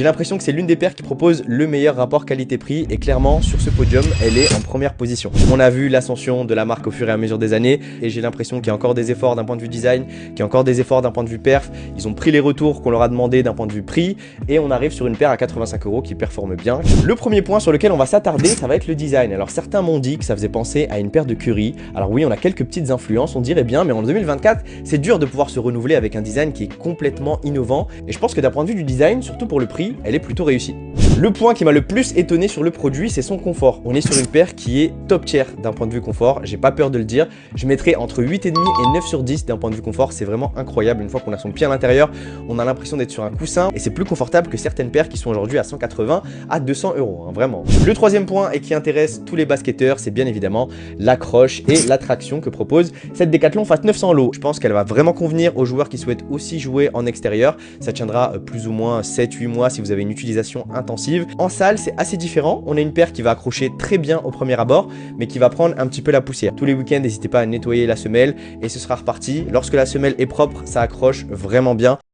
J'ai l'impression que c'est l'une des paires qui propose le meilleur rapport qualité-prix et clairement sur ce podium, elle est en première position. On a vu l'ascension de la marque au fur et à mesure des années et j'ai l'impression qu'il y a encore des efforts d'un point de vue design, qu'il y a encore des efforts d'un point de vue perf. Ils ont pris les retours qu'on leur a demandé d'un point de vue prix et on arrive sur une paire à 85 € qui performe bien. Le premier point sur lequel on va s'attarder, ça va être le design. Alors certains m'ont dit que ça faisait penser à une paire de Curry. Alors oui, on a quelques petites influences, on dirait bien, mais en 2024, c'est dur de pouvoir se renouveler avec un design qui est complètement innovant et je pense que d'un point de vue du design, surtout pour le prix, elle est plutôt réussie. Le point qui m'a le plus étonné sur le produit, c'est son confort. On est sur une paire qui est top tier d'un point de vue confort, j'ai pas peur de le dire. Je mettrai entre 8,5 et 9 sur 10 d'un point de vue confort, c'est vraiment incroyable. Une fois qu'on a son pied à l'intérieur, on a l'impression d'être sur un coussin et c'est plus confortable que certaines paires qui sont aujourd'hui à 180 à 200 €, hein, vraiment. Le troisième point et qui intéresse tous les basketteurs, c'est bien évidemment l'accroche et l'attraction que propose cette Decathlon Fat 900 Low. Je pense qu'elle va vraiment convenir aux joueurs qui souhaitent aussi jouer en extérieur. Ça tiendra plus ou moins 7-8 mois si vous avez une utilisation intensive. En salle, c'est assez différent. On a une paire qui va accrocher très bien au premier abord, mais qui va prendre un petit peu la poussière. Tous les week-ends, n'hésitez pas à nettoyer la semelle et ce sera reparti. Lorsque la semelle est propre, ça accroche vraiment bien.